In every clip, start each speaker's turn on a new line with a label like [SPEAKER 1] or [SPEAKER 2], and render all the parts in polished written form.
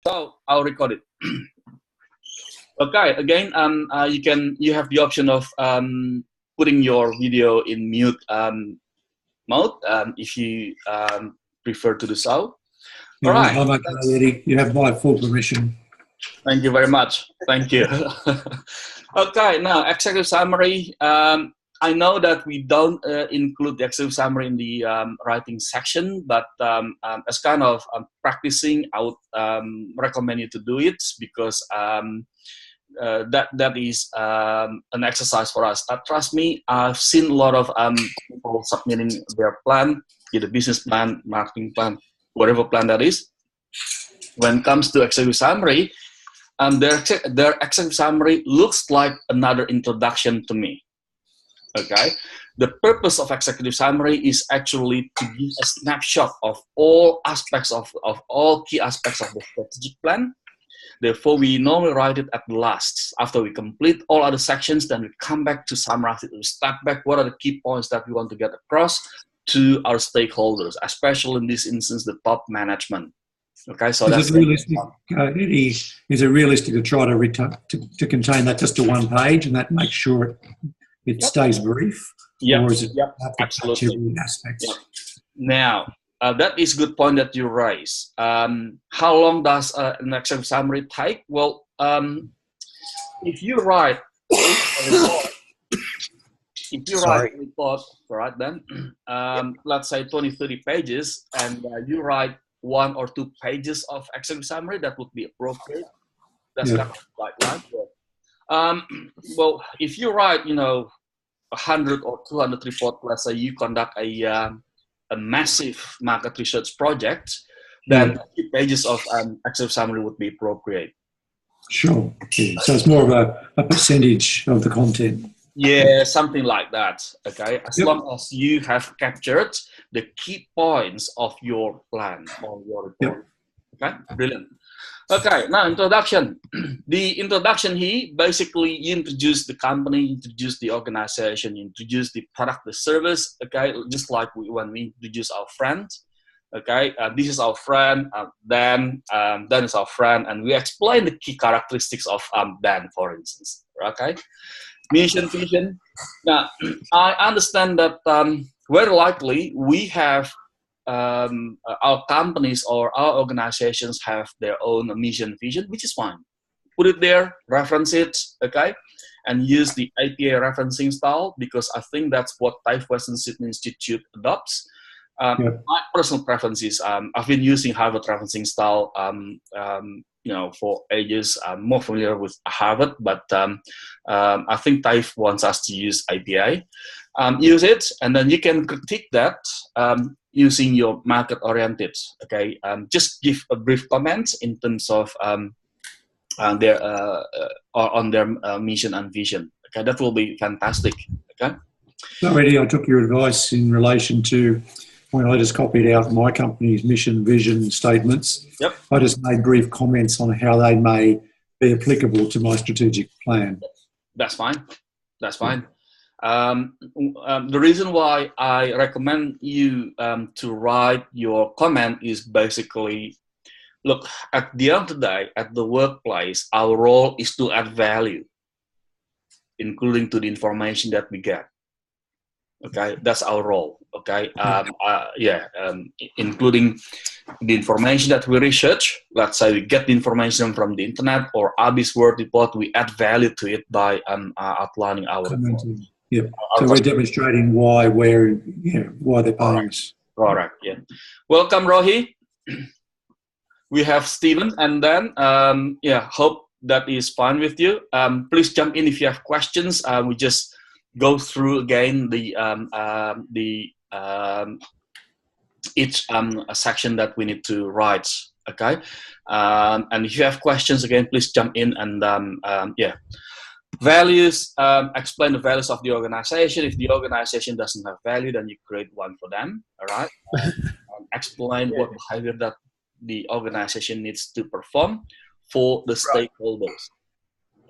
[SPEAKER 1] So I'll record it. Okay, again, you have the option of putting your video in mute mode if you prefer to do so.
[SPEAKER 2] Yeah,
[SPEAKER 1] all right.
[SPEAKER 2] I'm okay, Eddie. You have my full permission.
[SPEAKER 1] Thank you very much. Thank you. Okay, now executive summary. I know that we don't include the executive summary in the writing section, but as kind of practicing, I would recommend you to do it because that is an exercise for us. Trust me, I've seen a lot of people submitting their plan, either business plan, marketing plan, whatever plan that is. When it comes to executive summary, their executive summary looks like another introduction to me. Okay, the purpose of executive summary is actually to give a snapshot of all aspects of all key aspects of the strategic plan. Therefore, we normally write it at the last. After we complete all other sections, then we come back to summarize it. We step back. What are the key points that we want to get across to our stakeholders, especially in this instance, the top management. Okay, so that's
[SPEAKER 2] realistic. Eddie, is it realistic to try to contain that just to one page, and that makes sure it stays brief?
[SPEAKER 1] Yeah,
[SPEAKER 2] or is it
[SPEAKER 1] absolutely.
[SPEAKER 2] Aspects?
[SPEAKER 1] Yep. Now, that is a good point that you raise. How long does an executive summary take? Well, if you write a report, right, then let's say 20-30 pages, and you write 1 or 2 pages of executive summary, that would be appropriate. That's kind of like that. Well, if you write, 100 or 200 reports, let's say you conduct a massive market research project, then 2 pages of executive summary would be appropriate.
[SPEAKER 2] Sure. Yeah. So it's more of a percentage of the content.
[SPEAKER 1] Yeah, something like that. Okay, as long as you have captured the key points of your plan or your report. Okay, brilliant. Okay, now introduction. The introduction here, basically you introduce the company, introduce the organization, introduce the product, the service. Okay, just like when we introduce our friend. Okay, this is our friend, Dan is our friend, and we explain the key characteristics of Dan, for instance. Okay. Mission, vision. Now, I understand that very likely we have our companies or our organizations have their own mission, vision, which is fine. Put it there, reference it, okay, and use the APA referencing style, because I think that's what Thai Western Sydney Institute adopts. My personal preference is I've been using Harvard referencing style for ages. I'm more familiar with Harvard, but I think TAFE wants us to use APA. Use it, and then you can critique that using your market-oriented. Okay, just give a brief comment in terms of their mission and vision. Okay, that will be fantastic. Okay.
[SPEAKER 2] Already, I took your advice in relation to when I just copied out my company's mission, vision statements. I just made brief comments on how they may be applicable to my strategic plan.
[SPEAKER 1] That's fine. That's fine. The reason why I recommend you to write your comment is basically, look, at the end of the day, at the workplace, our role is to add value, including to the information that we get. Okay, that's our role. Okay, including the information that we research. Let's say we get the information from the internet or Abby's Word report. We add value to it by outlining our report.
[SPEAKER 2] Yeah. So we're demonstrating why they're paying us.
[SPEAKER 1] Correct. Yeah. Welcome, Rohi. We have Stephen, and then hope that is fine with you. Please jump in if you have questions. We just go through again each section that we need to write. Okay, and if you have questions, again, please jump in and values. Explain the values of the organization. If the organization doesn't have value, then you create one for them. All right. Explain what behavior that the organization needs to perform for the stakeholders.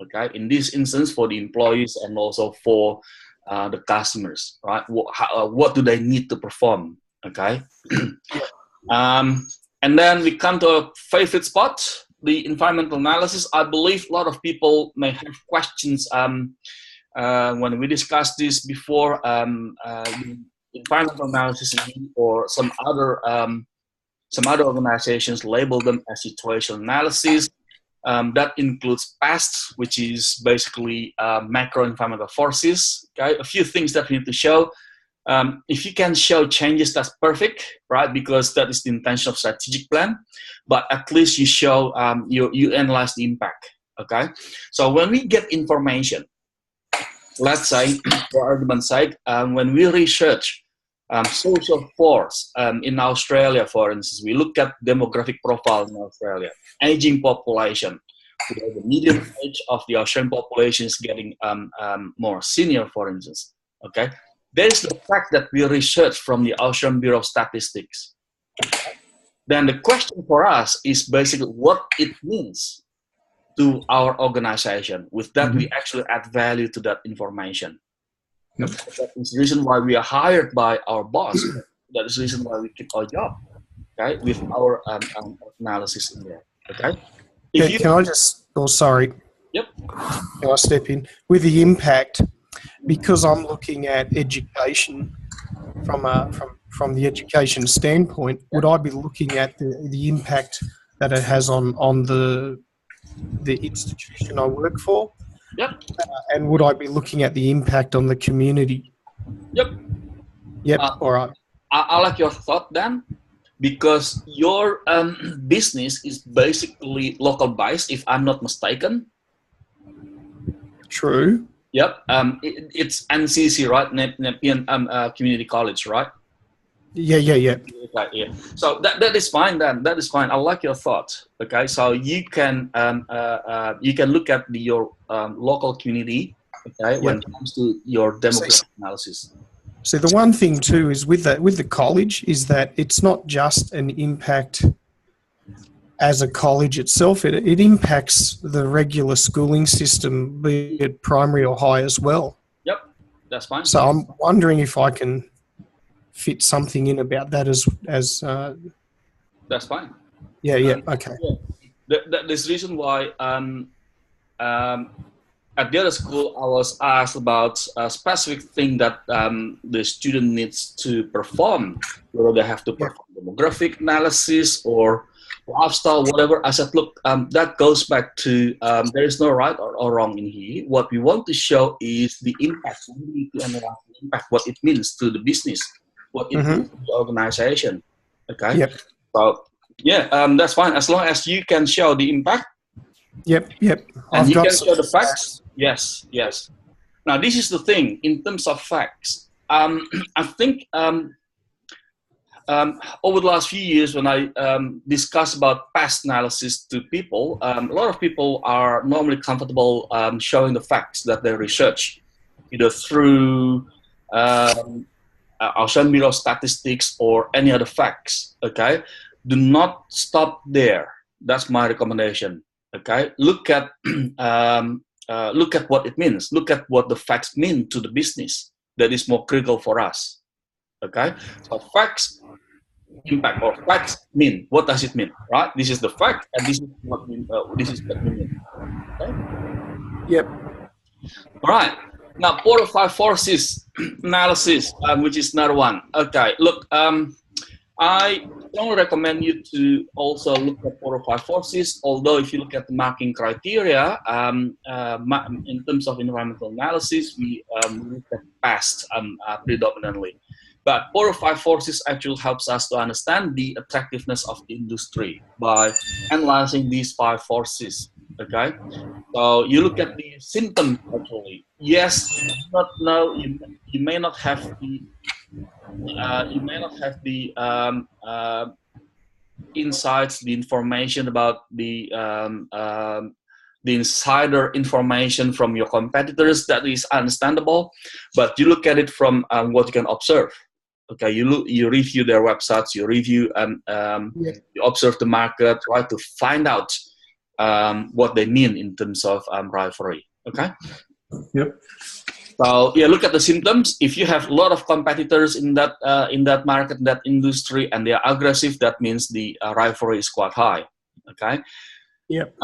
[SPEAKER 1] Okay, in this instance, for the employees and also for the customers, right? What do they need to perform? Okay, and then we come to a favorite spot. the environmental analysis, I believe a lot of people may have questions when we discussed this before. Environmental analysis or some other organizations label them as situational analysis. That includes PAST, which is basically macro environmental forces. Okay, a few things that we need to show. If you can show changes, that's perfect, right? Because that is the intention of strategic plan. But at least you show you analyze the impact. Okay, so when we get information, let's say, for argument's sake, when we research social force in Australia, for instance, we look at demographic profile in Australia, aging population. The median age of the Australian population is getting more senior, for instance. Okay, there's the fact that we research from the Australian Bureau of Statistics. Then the question for us is basically what it means to our organization. With that, we actually add value to that information.
[SPEAKER 2] Yep.
[SPEAKER 1] That is the reason why we are hired by our boss. That is the reason why we keep our job, okay, with our analysis in there, okay?
[SPEAKER 3] Can I just, sorry.
[SPEAKER 1] Yep.
[SPEAKER 3] Can I step in? With the impact, because I'm looking at education from the education standpoint, would I be looking at the impact that it has on the institution I work for?
[SPEAKER 1] Yep.
[SPEAKER 3] And would I be looking at the impact on the community?
[SPEAKER 1] Yep.
[SPEAKER 3] Yep. All right.
[SPEAKER 1] I like your thought, Dan, because your business is basically local based, if I'm not mistaken.
[SPEAKER 3] True.
[SPEAKER 1] Yep. It's NCC, right? Nepean Community College, right?
[SPEAKER 3] Yeah.
[SPEAKER 1] Okay, yeah. So that is fine then. That is fine. I like your thought. Okay, so you can look at your local community. Okay, when it comes to your demographic analysis.
[SPEAKER 3] So the one thing too is with the college is that it's not just an impact as a college itself. It impacts the regular schooling system, be it primary or high as well.
[SPEAKER 1] Yep, that's fine.
[SPEAKER 3] So I'm wondering if I can fit something in about that as
[SPEAKER 1] that's fine.
[SPEAKER 3] Yeah. Okay.
[SPEAKER 1] Yeah. This reason why at the other school I was asked about a specific thing that the student needs to perform, whether they have to perform demographic analysis or lifestyle, whatever. I said, look, that goes back to there is no right or wrong in here. What we want to show is the impact. We need to analyze the impact, what it means to the business, what it means to the organization. Okay.
[SPEAKER 3] Yep.
[SPEAKER 1] So yeah, that's fine as long as you can show the impact.
[SPEAKER 3] Yep.
[SPEAKER 1] And you can show the facts. Yes. Now this is the thing in terms of facts. I think over the last few years, when I discuss about past analysis to people, a lot of people are normally comfortable showing the facts that they research, either through Australian Bureau of Statistics or any other facts. Okay, do not stop there. That's my recommendation. Okay, look at what it means. Look at what the facts mean to the business. That is more critical for us. Okay, so facts, impact, or facts mean. What does it mean? Right. This is the fact, and this is what we mean. Okay.
[SPEAKER 3] Yep.
[SPEAKER 1] All right. Now, 4 or 5 forces analysis, which is another one. Okay. Look, I don't recommend you to also look at 4 or 5 forces, although if you look at the marking criteria, in terms of environmental analysis, we look at past predominantly. But 4 or 5 forces actually helps us to understand the attractiveness of the industry by analyzing these 5 forces. Okay, so you look at the symptoms actually. Yes, you do not know. You may not have the insights, the information about the insider information from your competitors. That is understandable, but you look at it from what you can observe. Okay, you review their websites, you review you observe the market, try to find out what they mean in terms of rivalry. Okay.
[SPEAKER 2] Yep.
[SPEAKER 1] So yeah, look at the symptoms. If you have a lot of competitors in that market, that industry, and they are aggressive, that means the rivalry is quite high. Okay.
[SPEAKER 3] Yep.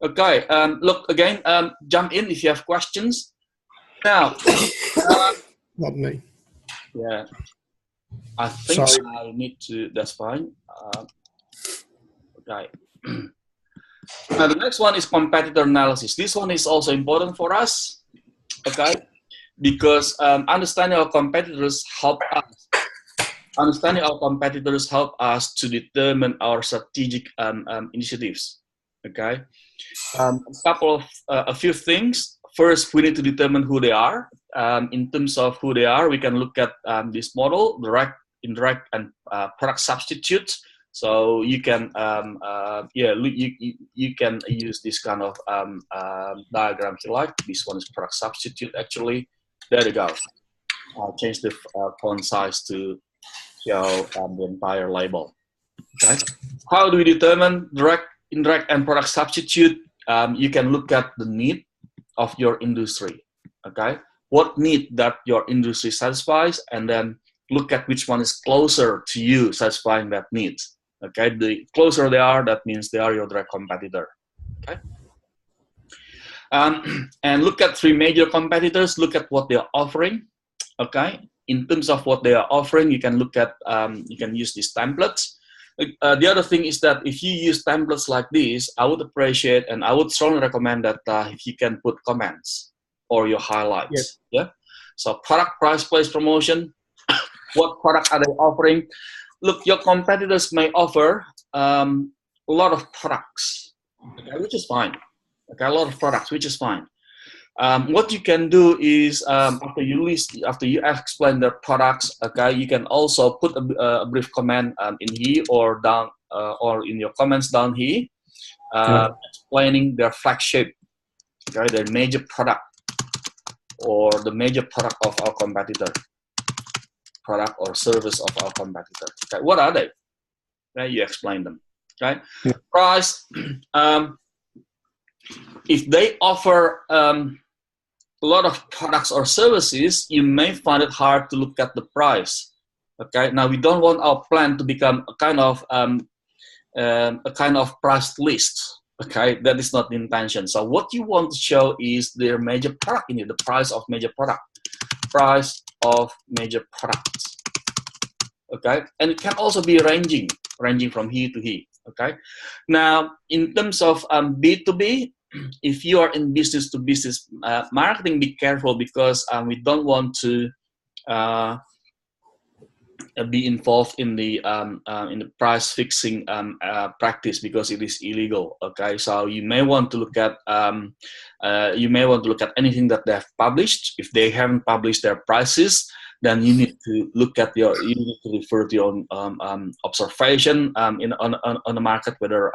[SPEAKER 1] Okay. Look again. Jump in if you have questions. Now.
[SPEAKER 3] Not me.
[SPEAKER 1] Yeah. I think
[SPEAKER 3] Sorry.
[SPEAKER 1] I need to. That's fine. Okay. Now the next one is competitor analysis. This one is also important for us. Okay. Because understanding our competitors help us. Understanding our competitors help us to determine our strategic initiatives. Okay, a few things. First, we need to determine who they are. In terms of who they are, we can look at this model: direct, indirect, and product substitute. So you can, you can use this kind of diagram if you like. This one is product substitute actually. There you go. I'll change the font size to show the entire label. Okay. How do we determine direct, indirect, and product substitute? You can look at the need of your industry. Okay. What need that your industry satisfies, and then look at which one is closer to you satisfying that need. Okay. The closer they are, that means they are your direct competitor. Okay. And look at three major competitors. Look at what they are offering. Okay, in terms of what they are offering, you can look at, you can use these templates. The other thing is that if you use templates like this, I would appreciate and I would strongly recommend that if you can put comments or your highlights.
[SPEAKER 3] Yep.
[SPEAKER 1] Yeah. So product, price, place, promotion. What product are they offering? Look, your competitors may offer a lot of products, okay, which is fine. Okay, a lot of products, which is fine. What you can do is after you explain their products, okay, you can also put a brief comment in here or down or in your comments down here, explaining their flagship, okay, their major product or the major product of our competitor, product or service of our competitor. Okay, what are they? Okay, you explain them. Okay, price. If they offer a lot of products or services, you may find it hard to look at the price. Okay, now we don't want our plan to become a kind of price list. Okay, that is not the intention. So what you want to show is their major product in it, the price of major product, price of major products. Okay, and it can also be ranging from here to here. Okay, now in terms of B2B. If you are in business-to-business marketing, be careful because we don't want to be involved in the price fixing practice because it is illegal. Okay, so you may want to look at anything that they have published. If they haven't published their prices, then you need to look at you need to refer to your own observation on the market, whether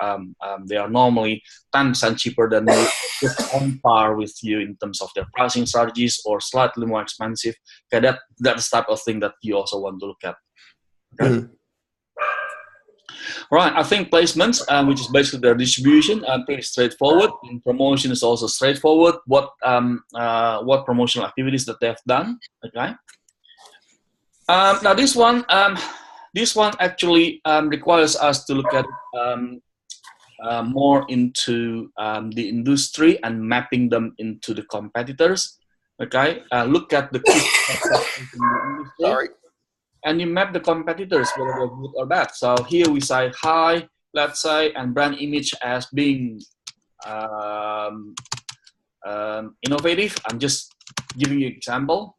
[SPEAKER 1] they are normally 10% cheaper than you, just on par with you in terms of their pricing strategies or slightly more expensive. Okay, that's the type of thing that you also want to look at. Okay. Right, I think placements, which is basically their distribution, pretty straightforward. And promotion is also straightforward. What promotional activities that they have done. Okay. Now this one actually requires us to look at more into the industry and mapping them into the competitors. Okay, look at the key in the industry. Sorry. And you map the competitors, whether they're good or bad. So here we say high, let's say, and brand image as being innovative. I'm just giving you an example.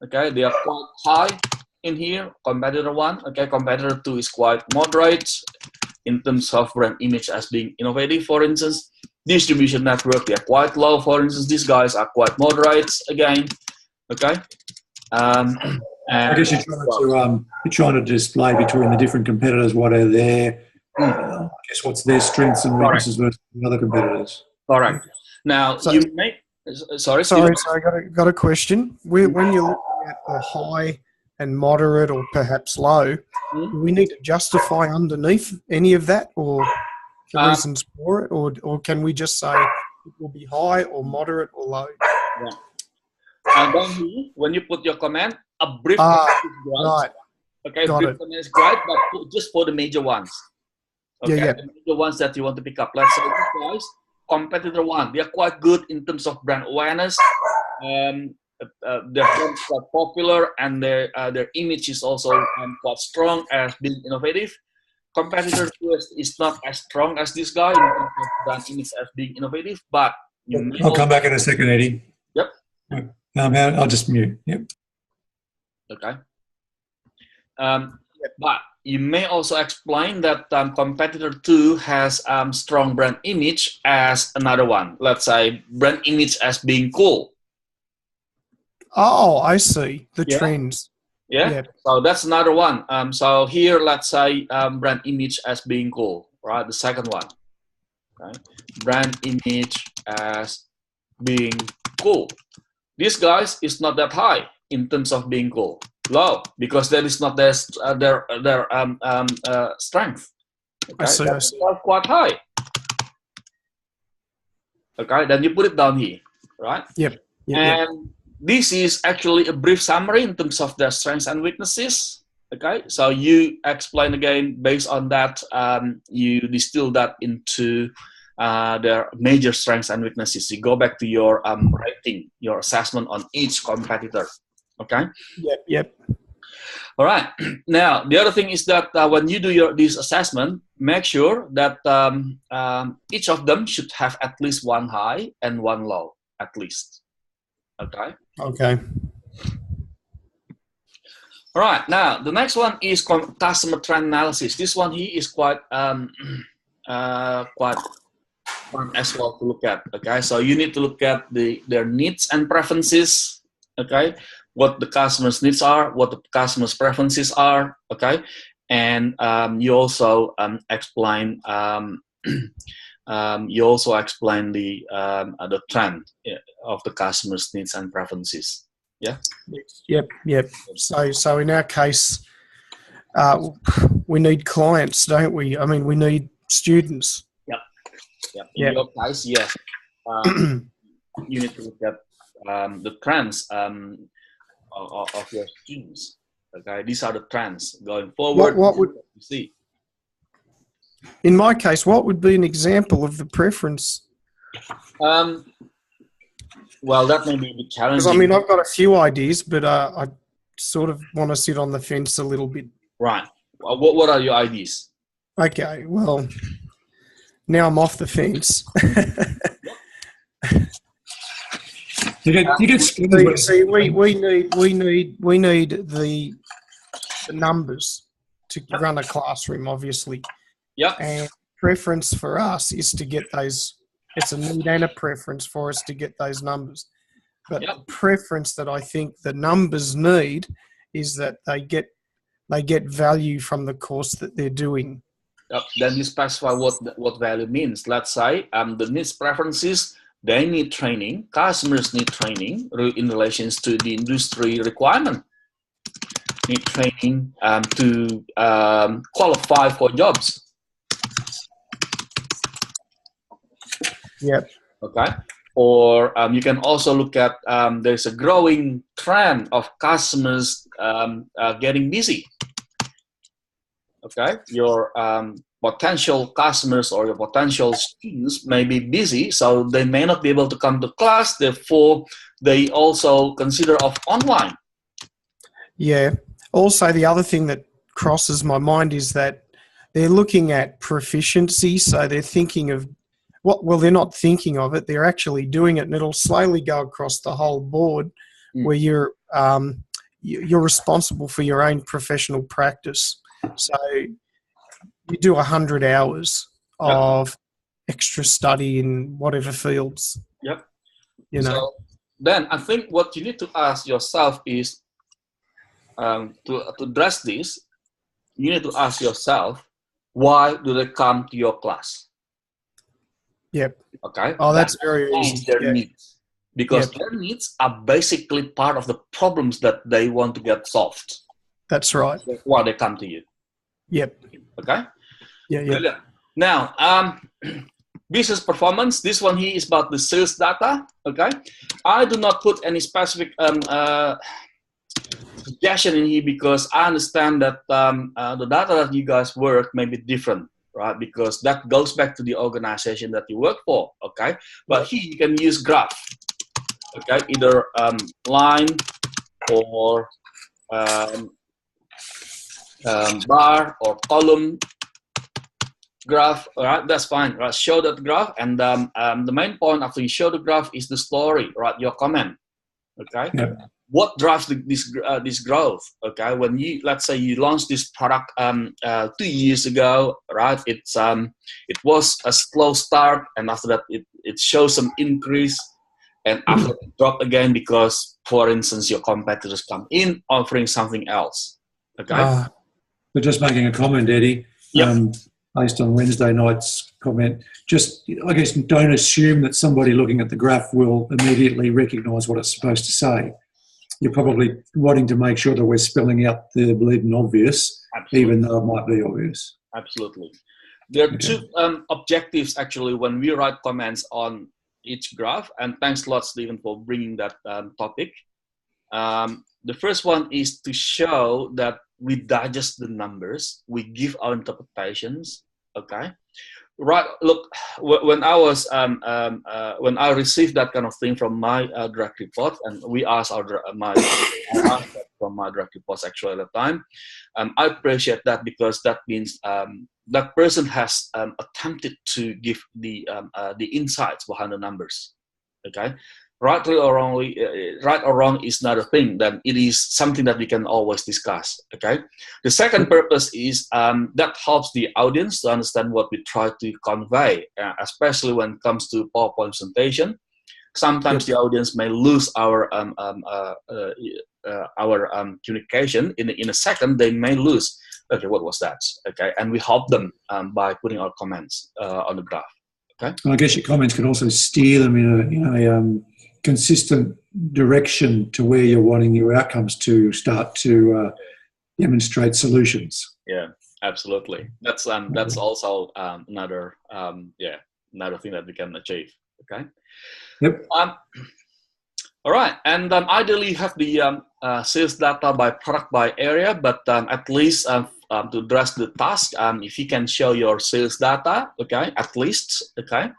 [SPEAKER 1] Okay, they are quite high in here. Competitor 1, okay, competitor 2 is quite moderate in terms of brand image as being innovative, for instance. Distribution network, they are quite low, for instance. These guys are quite moderate again. Okay.
[SPEAKER 2] I guess you're trying to display between the different competitors what are their, I guess what's their strengths and weaknesses versus other competitors.
[SPEAKER 1] Correct. Now you may. Sorry.
[SPEAKER 3] Got a question. When you're looking at the high and moderate or perhaps low, do we need to justify underneath any of that or the reasons for it, or can we just say it will be high or moderate or low?
[SPEAKER 1] Yeah. And then when you put your comment, a brief comment is great.
[SPEAKER 3] Right.
[SPEAKER 1] Okay, brief comment is great, but just for the major ones. Okay,
[SPEAKER 3] Yeah,
[SPEAKER 1] the ones that you want to pick up. Let's say these guys, competitor one, they are quite good in terms of brand awareness. Their brand is quite popular, and their image is also quite strong as being innovative. Competitor two is not as strong as this guy in terms of brand image as being innovative, but you may
[SPEAKER 2] I'll come back in a second, Eddie.
[SPEAKER 1] Yep.
[SPEAKER 2] I'll just mute. Yep.
[SPEAKER 1] Okay. But you may also explain that competitor two has strong brand image as another one. Let's say brand image as being cool.
[SPEAKER 3] Oh, I see the trends.
[SPEAKER 1] Yeah.
[SPEAKER 3] Yep.
[SPEAKER 1] So that's another one. So here, let's say brand image as being cool, right? The second one. Okay. Brand image as being cool. This guys is not that high in terms of being cool. Low, because that is not their strength. Okay?
[SPEAKER 3] I see.
[SPEAKER 1] That's quite high. Okay, then you put it down here, right?
[SPEAKER 3] Yep.
[SPEAKER 1] And this is actually a brief summary in terms of their strengths and weaknesses. Okay, so you explain again based on that. You distill that into their major strengths and weaknesses. You go back to your rating, your assessment on each competitor. Okay.
[SPEAKER 3] Yep.
[SPEAKER 1] All right. Now the other thing is that when you do this assessment, make sure that each of them should have at least one high and one low, at least. Okay.
[SPEAKER 3] Okay.
[SPEAKER 1] All right. Now the next one is customer trend analysis. This one here is quite quite fun as well to look at. Okay. So you need to look at their needs and preferences. Okay. What the customer's needs are, what the customer's preferences are, okay, and you also explain the trend of the customer's needs and preferences. Yeah.
[SPEAKER 3] Yep. So in our case, we need clients, don't we? I mean, we need students.
[SPEAKER 1] Yep. In your case, yes. You need to look at the trends. Of your students. Okay, these are the trends going forward.
[SPEAKER 3] What would
[SPEAKER 1] you see?
[SPEAKER 3] In my case, what would be an example of the preference?
[SPEAKER 1] Well, that may be challenging.
[SPEAKER 3] Because I mean, I've got a few ideas, but I sort of want to sit on the fence a little bit.
[SPEAKER 1] Right. What are your ideas?
[SPEAKER 3] Okay. Well, now I'm off the fence.
[SPEAKER 2] See, we
[SPEAKER 3] need the numbers to run a classroom, obviously.
[SPEAKER 1] Yeah.
[SPEAKER 3] And preference for us is to get those. It's a need and a preference for us to get those numbers. But the preference that I think the numbers need is that they get value from the course that they're doing.
[SPEAKER 1] Yep. Then you specify what value means. Let's say the needs preferences. They need training. Customers need training in relation to the industry requirement. Need training to qualify for jobs.
[SPEAKER 3] Yep.
[SPEAKER 1] Okay. Or you can also look at there's a growing trend of customers getting busy. Okay. Your potential customers or your potential students may be busy, so they may not be able to come to class. Therefore, they also consider of online.
[SPEAKER 3] Yeah. Also, the other thing that crosses my mind is that they're looking at proficiency. So they're thinking of well, they're not thinking of it. They're actually doing it, and it'll slowly go across the whole board where you're responsible for your own professional practice. So you do 100 hours of extra study in whatever fields.
[SPEAKER 1] Yep.
[SPEAKER 3] You know.
[SPEAKER 1] So then I think what you need to ask yourself is to address this. You need to ask yourself, why do they come to your class?
[SPEAKER 3] Yep.
[SPEAKER 1] Okay.
[SPEAKER 3] Oh, that's very easy.
[SPEAKER 1] Their needs, because their needs are basically part of the problems that they want to get solved.
[SPEAKER 3] That's right.
[SPEAKER 1] That's why they come to you.
[SPEAKER 3] Yep.
[SPEAKER 1] Okay.
[SPEAKER 3] Yeah.
[SPEAKER 1] Brilliant. Now, business performance. This one here is about the sales data. Okay. I do not put any specific suggestion in here because I understand that the data that you guys work may be different. right? Because that goes back to the organization that you work for, okay? But here you can use graph, okay? Either line or bar or column graph, all right? That's fine, right? Show that graph, and the main point after you show the graph is the story, right? Your comment, okay?
[SPEAKER 2] Yeah.
[SPEAKER 1] What drives this growth? Okay, when you, let's say you launched this product 2 years ago, right? It was a slow start, and after that it shows some increase, and after it dropped again because, for instance, your competitors come in offering something else. Okay.
[SPEAKER 2] But just making a comment, Eddie.
[SPEAKER 1] Yep.
[SPEAKER 2] Based on Wednesday night's comment, just, I guess, don't assume that somebody looking at the graph will immediately recognise what it's supposed to say. You're probably wanting to make sure that we're spelling out the bleeding obvious,
[SPEAKER 1] Absolutely.
[SPEAKER 2] even though it might be obvious.
[SPEAKER 1] Absolutely. There are two objectives, actually, when we write comments on each graph, and thanks a lot, Stephen, for bringing that topic. The first one is to show that we digest the numbers, we give our interpretations, okay? Right, look, when I was when I received that kind of thing from my direct report, and we asked from my direct reports actually at the time, I appreciate that, because that means that person has attempted to give the insights behind the numbers, okay? Right or wrong is not a thing. Then it is something that we can always discuss. Okay. The second purpose is that helps the audience to understand what we try to convey, especially when it comes to PowerPoint presentation. Sometimes the audience may lose our communication in a second. They may lose. Okay, what was that? Okay, and we help them by putting our comments on the graph. Okay.
[SPEAKER 2] And I guess your comments can also steer them in a consistent direction to where you're wanting your outcomes to start to demonstrate solutions.
[SPEAKER 1] Yeah, absolutely. That's also another thing that we can achieve. Okay.
[SPEAKER 2] Yep.
[SPEAKER 1] All right, and ideally you have the sales data by product by area, but at least to address the task, if you can show your sales data, okay, at least, okay,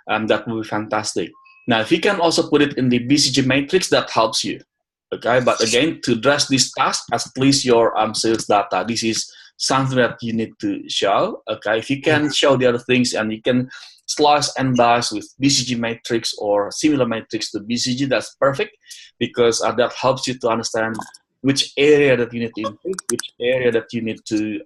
[SPEAKER 1] that would be fantastic. Now, if you can also put it in the BCG matrix, that helps you, okay? But again, to address this task, at least your sales data, this is something that you need to show, okay? If you can show the other things and you can slice and dice with BCG matrix or similar matrix to BCG, that's perfect, because that helps you to understand which area that you need to improve, which area that you need to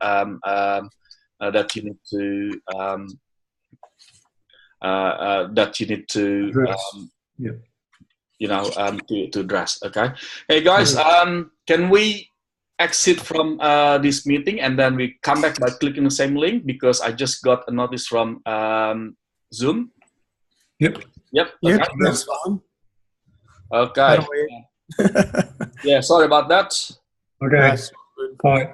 [SPEAKER 1] to address. Okay. Hey guys, can we exit from this meeting and then we come back by clicking the same link, because I just got a notice from Zoom.
[SPEAKER 2] Yep.
[SPEAKER 1] Okay.
[SPEAKER 3] That's fine.
[SPEAKER 1] Okay. Yeah, sorry about that.
[SPEAKER 2] Okay.
[SPEAKER 3] Nice.
[SPEAKER 2] Bye.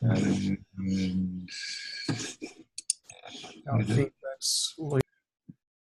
[SPEAKER 1] Okay.
[SPEAKER 3] I think that's